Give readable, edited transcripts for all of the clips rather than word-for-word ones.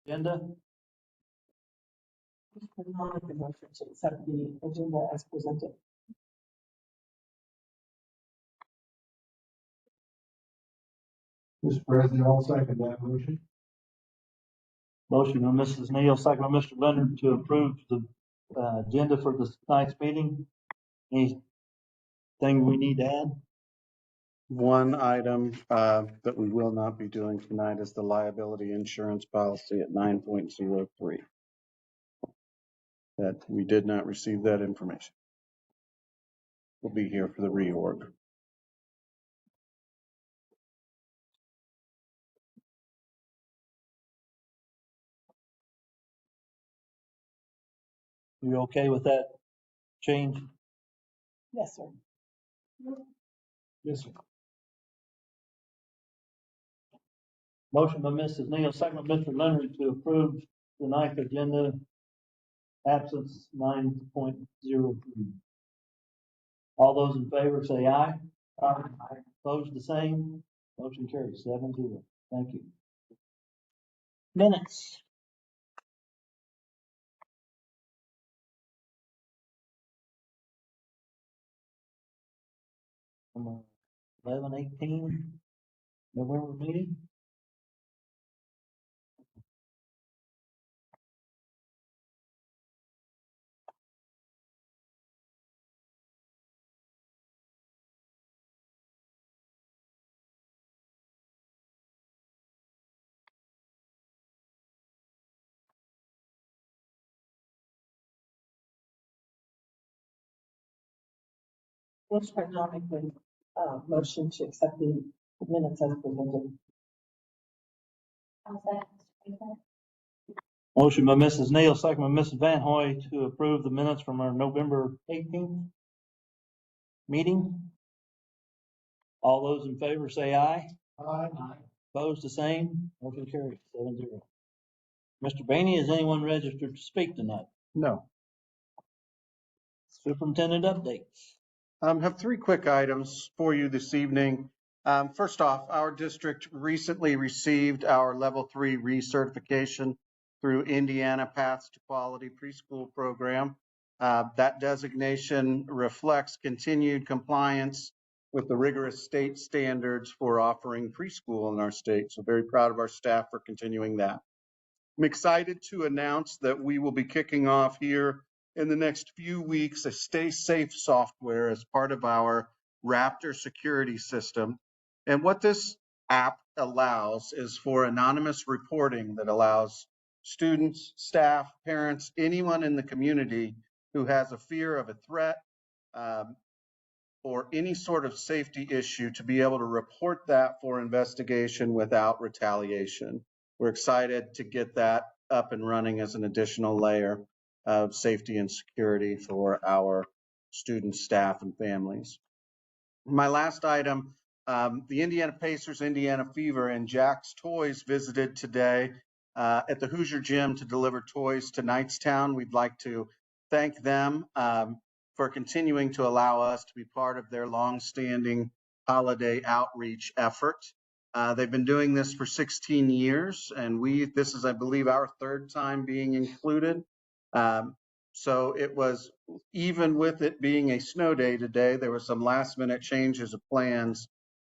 Agenda, I'll make a motion to accept the agenda as presented. Mr. President, I'll second that motion. motion by Mrs. Neal, second by Mr. Leonard to approve the agenda for this night's meeting. Anything we need to add? One item that we will not be doing tonight is the liability insurance policy at 9.03. That we did not receive that information. We'll be here for the reorg. You okay with that change? Yes, sir. Yes, sir. Motion by Mrs. Neal, second by Mr. Leonard to approve the ninth agenda, absence 9.03. All those in favor say aye. Aye. Opposed, the same. Motion carries 7-0. Thank you. Minutes. 11/18 November meeting. Mr. President, I'll make the motion to accept the minutes as presented. Motion by Mrs. Neal, second by Mrs. Van Hoy to approve the minutes from our November 18th meeting. All those in favor say aye. Aye. Opposed, the same. Motion carries 7-0. Mr. Baney, is anyone registered to speak tonight? No. Superintendent updates. Have three quick items for you this evening. First off, our district recently received our level 3 recertification through Indiana Paths to Quality preschool program. That designation reflects continued compliance with the rigorous state standards for offering preschool in our state. So very proud of our staff for continuing that. I'm excited to announce that we will be kicking off here in the next few weeks a Stay Safe software as part of our Raptor security system. And what this app allows is for anonymous reporting that allows students, staff, parents, anyone in the community who has a fear of a threat or any sort of safety issue to be able to report that for investigation without retaliation. We're excited to get that up and running as an additional layer of safety and security for our students, staff, and families. My last item, the Indiana Pacers, Indiana Fever, and Jack's Toys visited today at the Hoosier Gym to deliver toys to Knightstown. We'd like to thank them for continuing to allow us to be part of their longstanding holiday outreach effort. They've been doing this for 16 years, and this is, I believe, our third time being included. So it was, even with it being a snow day today, there were some last minute changes of plans,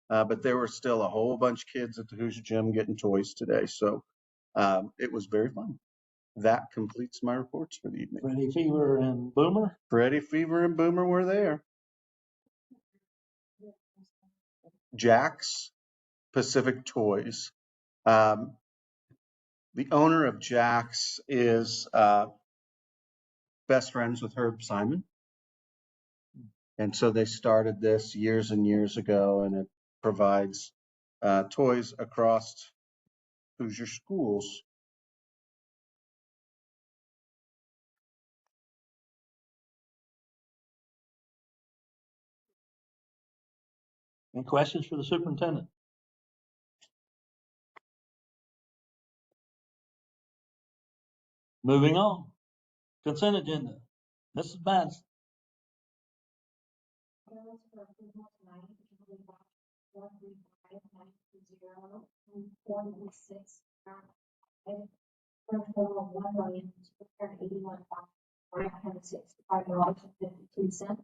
but there were still a whole bunch of kids at the Hoosier Gym getting toys today. So it was very fun. That completes my reports for the evening. Freddie Fever and Boomer. Freddie Fever and Boomer were there. Jack's Pacific Toys. The owner of Jack's is best friends with Herb Simon. And so they started this years and years ago, and it provides toys across Hoosier schools. Any questions for the superintendent? Moving on. Consent agenda. Mrs. Madison. for a total of $1,281,565.52.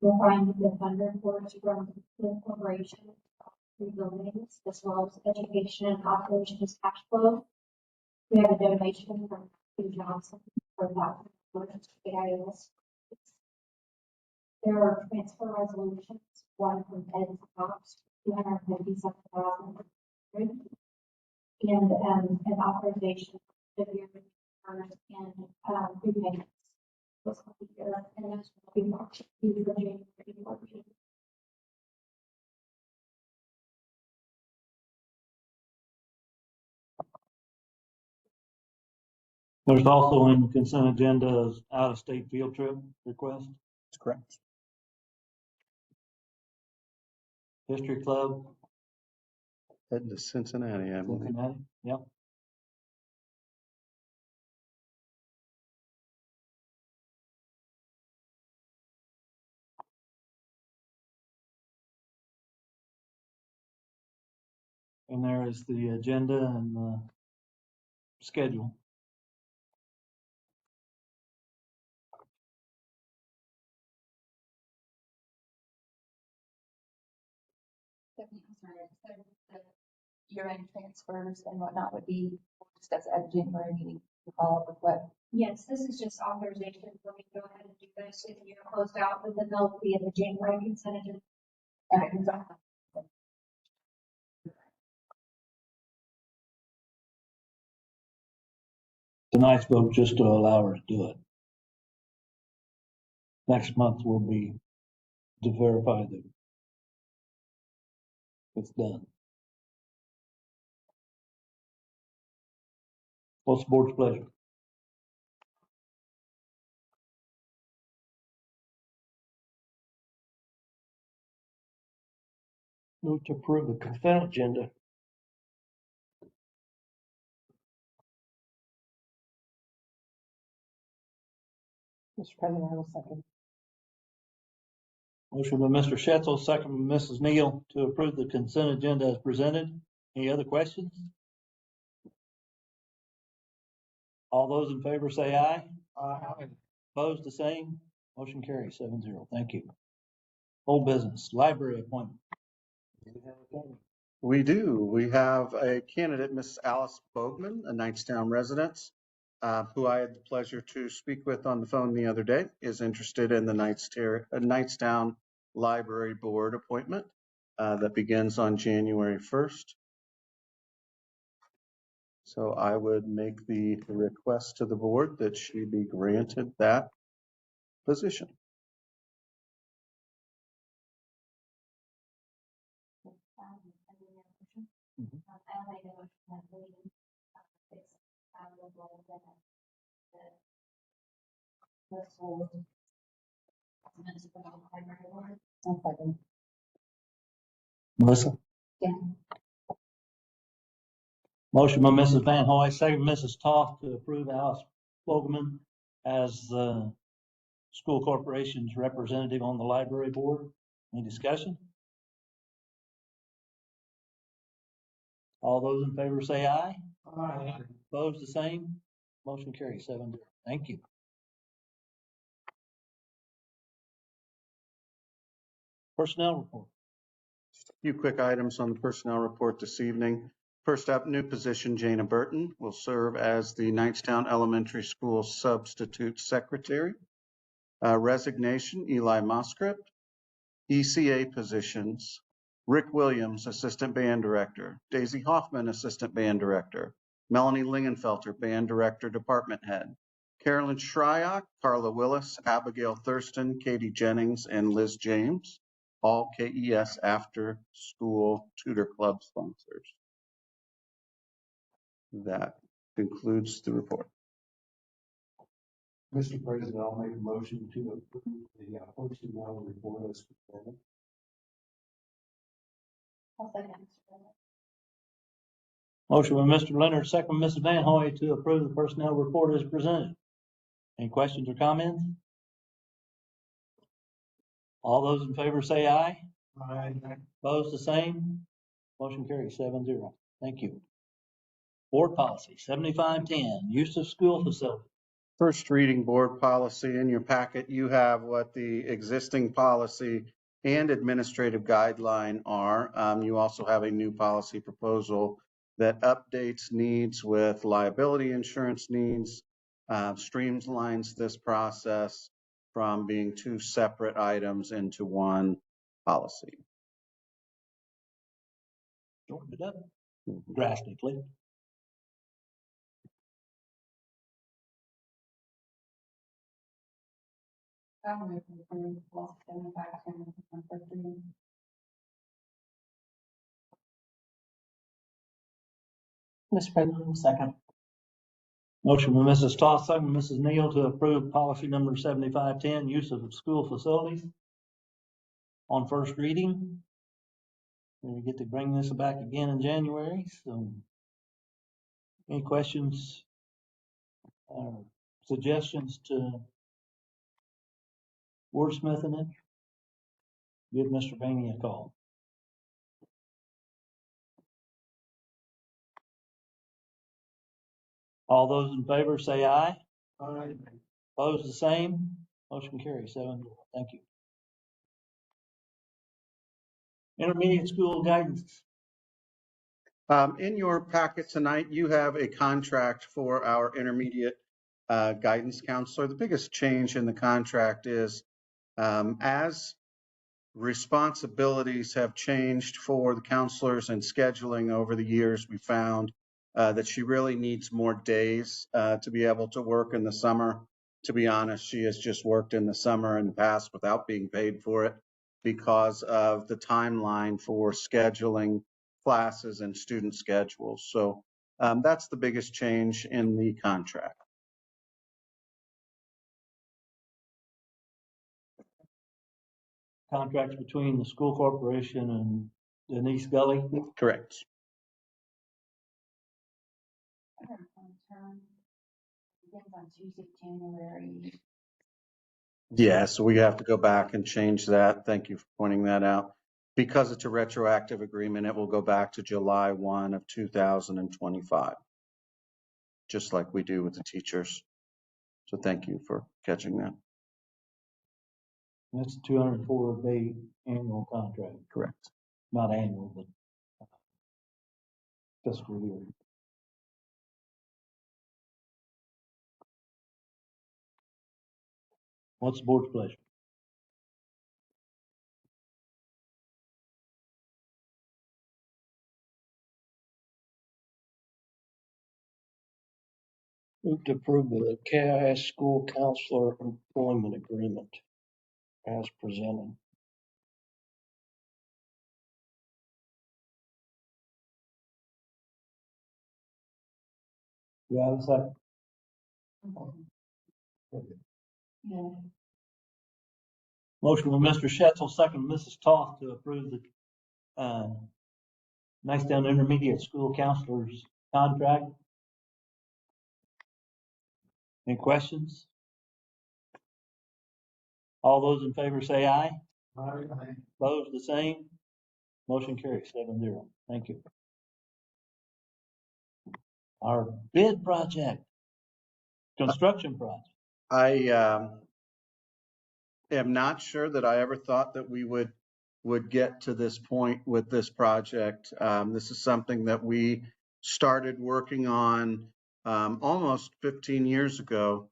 You'll find the fund reports from the corporation, three buildings, as well as education and operations cash flow. We have a donation from Steve Johnson for $1,000 to AIS. There are transfer resolutions, one from Ed Cox, $257,000, and an authorization to be and prepayments. This will be here, and that's what we want to do for January 14th. There's also in the consent agenda is out-of-state field trip request, That's correct. History Club, Heading to Cincinnati, I believe. Cincinnati, yep. And there is the agenda and the schedule. Stephanie, I'm sorry, so the year-end transfers and whatnot would be discussed at the January meeting to follow up with what? Yes, this is just authorization for me to go ahead and do this. If you're closed out, with the they'll be in the January consent agenda. Okay, Tonight's vote just to allow her to do it. Next month will be to verify that it's done. What's the board's pleasure? Move to approve the consent agenda. Mr. President, I will second. Motion by Mr. Shetzel, second by Mrs. Neal to approve the consent agenda as presented. Any other questions? All those in favor say aye. Aye. Opposed, the same. Motion carries 7-0. Thank you. Old business, library appointment. We do. We have a candidate, Miss Alice Bogman, a Knightstown resident, who I had the pleasure to speak with on the phone the other day, is interested in the Knightstown Library Board appointment that begins on January 1st. So I would make the request to the board that she be granted that position. I'll make a motion that we fix the role that the whole municipal library board. I'll second. Melissa? Yeah. Motion by Mrs. Van Hoy, second by Mrs. Toth to approve Alice Bogman as the school corporation's representative on the library board. Any discussion? All those in favor say aye. Aye. Opposed, the same. Motion carries 7-0. Thank you. Personnel report. Just a few quick items on the personnel report this evening. First up, new position, Jana Burton will serve as the Knightstown Elementary School Substitute Secretary. Resignation, Eli Moscript. ECA positions, Rick Williams, Assistant Band Director, Daisy Hoffman, Assistant Band Director, Melanie Lingenfelter, Band Director, Department Head, Carolyn Shryock, Carla Willis, Abigail Thurston, Katie Jennings, and Liz James, all KES After School Tutor Club sponsors. That concludes the report. Mr. President, I'll make a motion to approve the personnel report as presented. I'll second. Mr. President. Motion by Mr. Leonard, second by Mrs. Van Hoy to approve the personnel report as presented. Any questions or comments? All those in favor say aye. Aye. Opposed, the same. Motion carries 7-0. Thank you. Board policy 7510, use of school facility. First reading board policy. In your packet, you have what the existing policy and administrative guideline are. You also have a new policy proposal that updates needs with liability insurance needs, streamlines this process from being two separate items into one policy. Shortened it up drastically. I'll move to approve policy 7510 on first reading. Mr. President, second. Motion by Mrs. Toss, second by Mrs. Neal to approve policy number 7510, use of school facilities on first reading. We get to bring this back again in January, so any questions or suggestions to wordsmithing it? Give Mr. Bainey a call. All those in favor say aye. Aye. Opposed, the same. Motion carries 7-0. Thank you. Intermediate school guidance. In your packet tonight, you have a contract for our intermediate guidance counselor. The biggest change in the contract is as responsibilities have changed for the counselors and scheduling over the years, we found that she really needs more days to be able to work in the summer. To be honest, she has just worked in the summer in the past without being paid for it because of the timeline for scheduling classes and student schedules. So that's the biggest change in the contract. Contracts between the school corporation and Denise Gully. Correct. I have one term. Begins on Tuesday, January. Yeah, so we have to go back and change that. Thank you for pointing that out. Because it's a retroactive agreement, it will go back to July 1 of 2025, just like we do with the teachers. So thank you for catching that. That's a 204-day annual contract. Correct. Not annual, but fiscal year. What's the board's pleasure? Move to approve the KIS school counselor employment agreement as presented. Do I have a second? Yeah. Motion by Mr. Schetzel, second by Mrs. Toth to approve the Nicetown Intermediate School Counselors contract. Any questions? All those in favor say aye. Aye. Opposed, the same. Motion carries 7-0. Thank you. Our bid project, construction project. I am not sure that I ever thought that we would get to this point with this project. This is something that we started working on almost 15 years ago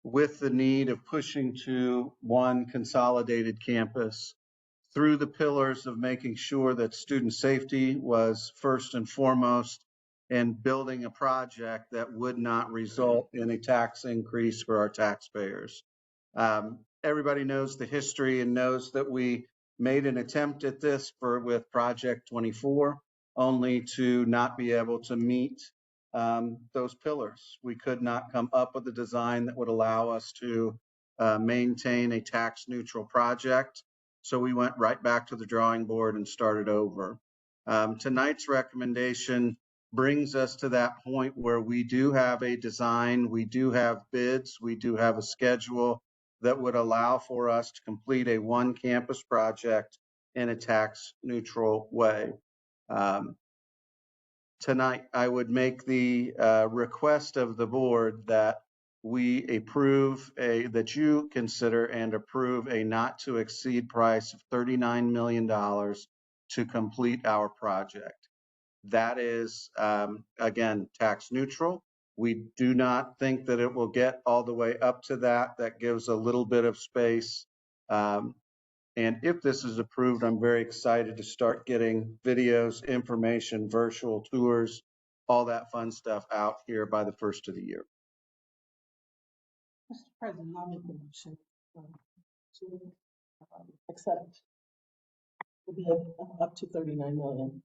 with the need of pushing to one consolidated campus through the pillars of making sure that student safety was first and foremost and building a project that would not result in a tax increase for our taxpayers. Everybody knows the history and knows that we made an attempt at this with Project 24, only to not be able to meet those pillars. We could not come up with a design that would allow us to maintain a tax neutral project. So we went right back to the drawing board and started over. Tonight's recommendation brings us to that point where we do have a design, we do have bids, we do have a schedule that would allow for us to complete a one campus project in a tax neutral way. tonight, I would make the request of the board that we that you consider and approve a not to exceed price of $39 million to complete our project. That is, again, tax neutral. We do not think that it will get all the way up to that. That gives a little bit of space. And if this is approved, I'm very excited to start getting videos, information, virtual tours, all that fun stuff out here by the first of the year. Mr. President, I'll make the motion to accept the bid of up to 39 million.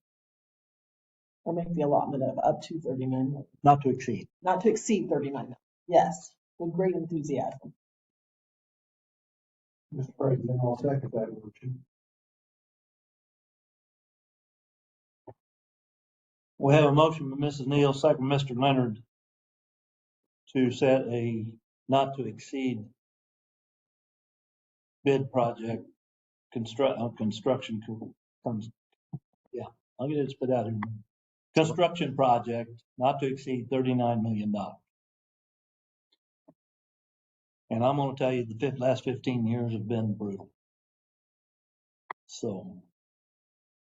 Or make the allotment of up to 39 million, Not to exceed. not to exceed 39 million. Yes, with great enthusiasm. Mr. President, I'll second that motion. We have a motion by Mrs. Neal, second by Mr. Leonard, to set a not to exceed bid project construction. Yeah, I'll get it spit out here. Construction project not to exceed $39 million. And I'm gonna tell you, the last 15 years have been brutal. So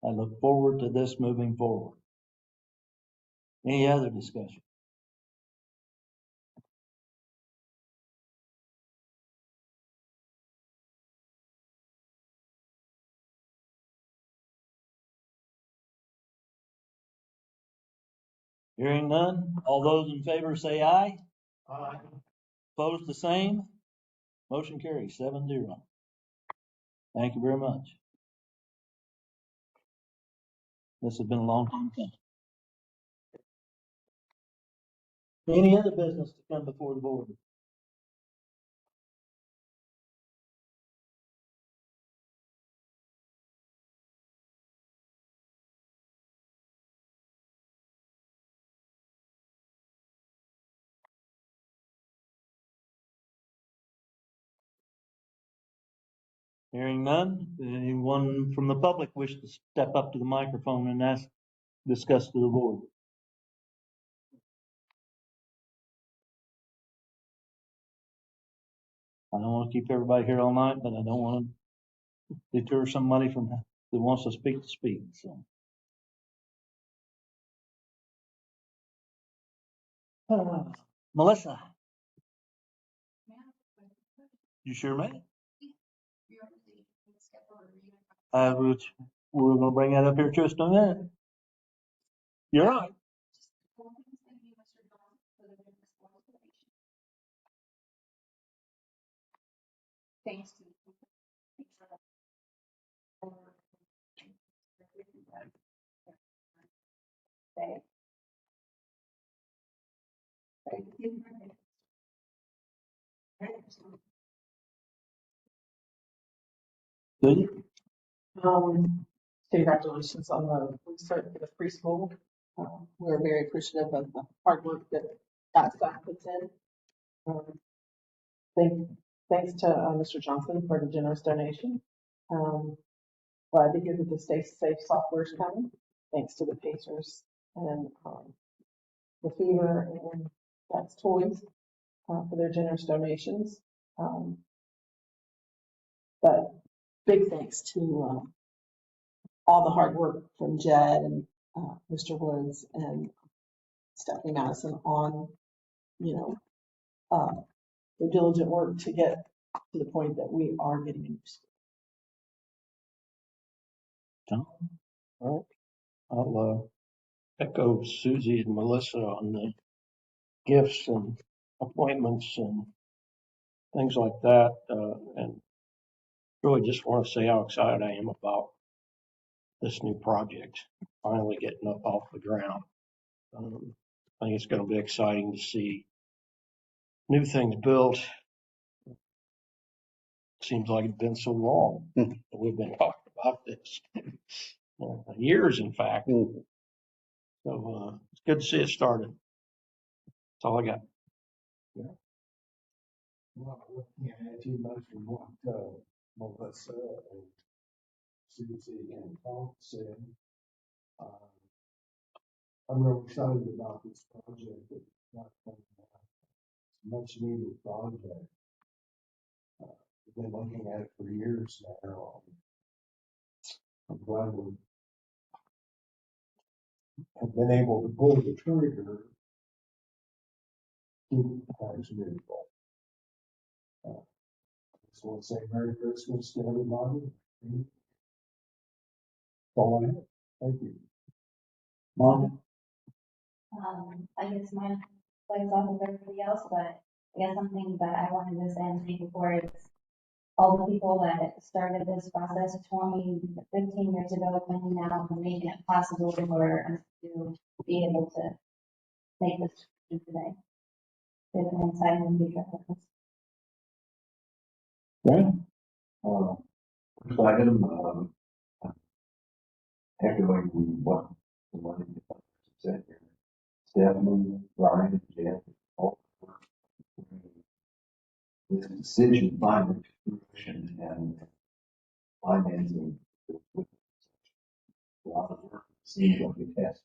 I look forward to this moving forward. Any other discussion? Hearing none, all those in favor say aye. Aye. Opposed, the same. Motion carries 7-0. Thank you very much. This has been a long time coming. Any other business to come before the board? Hearing none, anyone from the public wish to step up to the microphone and discuss to the board? I don't want to keep everybody here all night, but I don't want to deter somebody from that wants to speak, so. Melissa, you sure, man? We're gonna bring that up here just in a minute. You're right. Thanks to. Did you? Congratulations on the restart for the preschool. We're very appreciative of the hard work that staff puts in. Thanks to Mr. Johnson for the generous donation. Glad to hear that the Stay Safe software is coming. Thanks to the Pacers and the Fever and That's Toys for their generous donations. But big thanks to all the hard work from Jed and Mr. Woods and Stephanie Madison on, the diligent work to get to the point that we are getting a new school. All right. I'll echo Susie and Melissa on the gifts and appointments and things like that. And really just want to say how excited I am about this new project finally getting up off the ground. I think it's going to be exciting to see new things built. Seems like it's been so long that we've been talking about this. Years, in fact. So it's good to see it started. That's all I got. Well, yeah, too much from what Melissa and Susie and Tom said. I'm real excited about this project. It's not a much needed project. We've been looking at it for years now. I'm glad we have been able to pull the trigger. Keep things moving. Just want to say Merry Christmas to everybody. That's all I have. Thank you. Monica? I guess mine plays off of everybody else, but I guess something that I wanted to say and thank you for is all the people that started this process 20, 15 years ago, coming now and making it possible for us to be able to make this today. It's an exciting future for us. Right. First item, echoing what the money said here. Stephanie, Ryan, Jeff, all this decision finally to fruition and financing with a lot of work. Seems like it has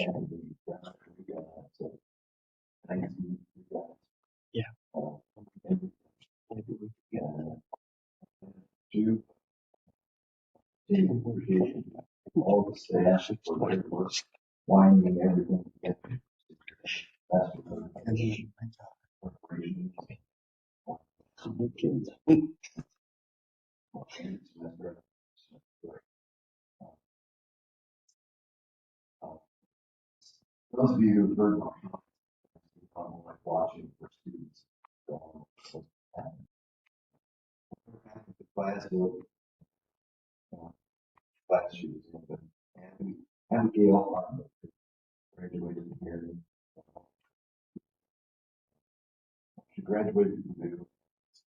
and we got so thank you guys. Yeah. Maybe we can do appreciation all the staff for their work, winding everything together. That's what Some good kids. Those of you who've heard my like watching for students. The class of class she was in, but Abigail graduated here. She graduated from Middle.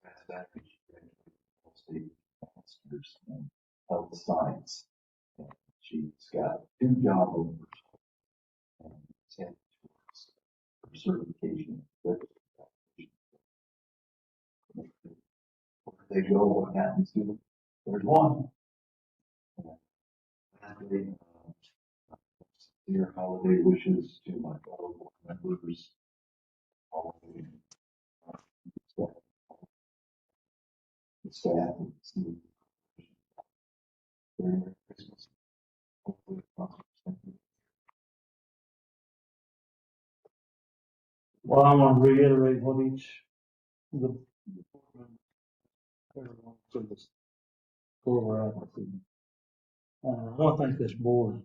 Past after she graduated from State Masters in Health Science. And she's got 2 job offers and 10 tours for certification. Where they go, what happens to them? There's one. Lastly, dear holiday wishes to my fellow board members. All of you, the staff, and the student. Merry Christmas. Hopefully, Well, I want to reiterate what each of the everyone for this go over advocacy. I want to thank this board.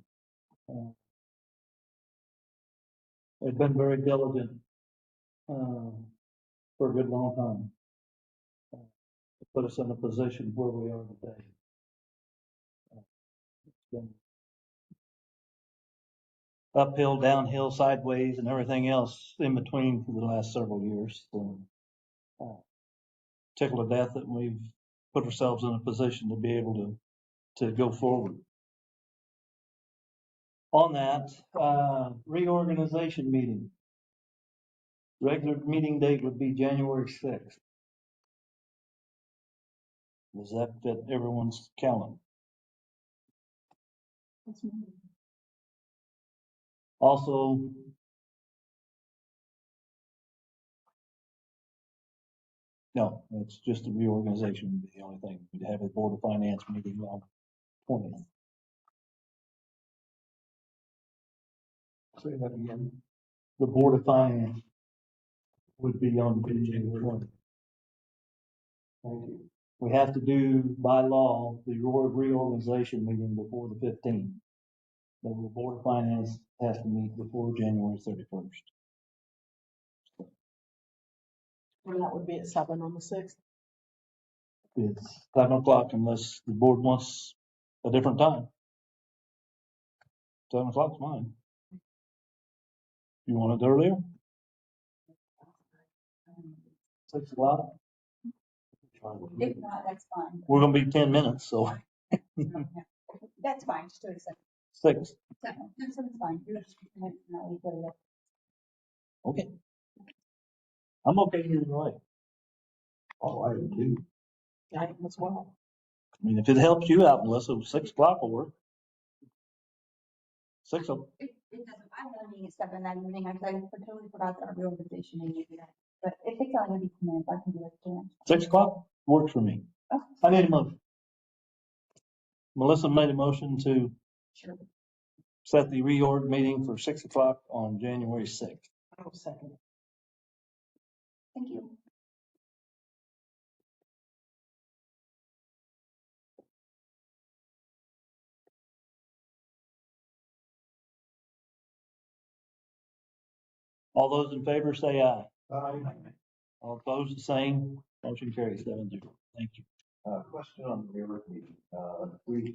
They've been very diligent for a good long time to put us in a position where we are today. It's been uphill, downhill, sideways, and everything else in between for the last several years. So, tickled to death that we've put ourselves in a position to be able to go forward. On that, reorganization meeting. Regular meeting date would be January 6th. Does that fit everyone's calendar? Also, no, it's just a reorganization would be the only thing. We'd have a Board of Finance meeting on 20th. Say that again. The Board of Finance would be on January 20th. Thank you. We have to do by law the reorganization meeting before the 15th. The Board of Finance has to meet before January 31st. And that would be at 7 on the 6th. It's 7 o'clock unless the board wants a different time. 7 o'clock's fine. You want it earlier? 6 o'clock? If not, that's fine. We're gonna be 10 minutes, so That's fine, just do it. 6. That's fine. You're just gonna leave it up. Okay. I'm okay either way. All I would do. I am as well. I mean, if it helps you out, Melissa, 6 o'clock will work. 6 o'clock. Because if I had a meeting at 7 that evening, I totally forgot that our reorganization meeting is that. But if it's only gonna be 10 minutes, I can do it then. 6 o'clock works for me. Oh, I need a motion. Melissa made a motion to sure. set the reorg meeting for 6 o'clock on January 6th. I'll second. Thank you. All those in favor say aye. Aye. All opposed, the same. Motion carries 7-0. Thank you. Question on the reorg meeting. We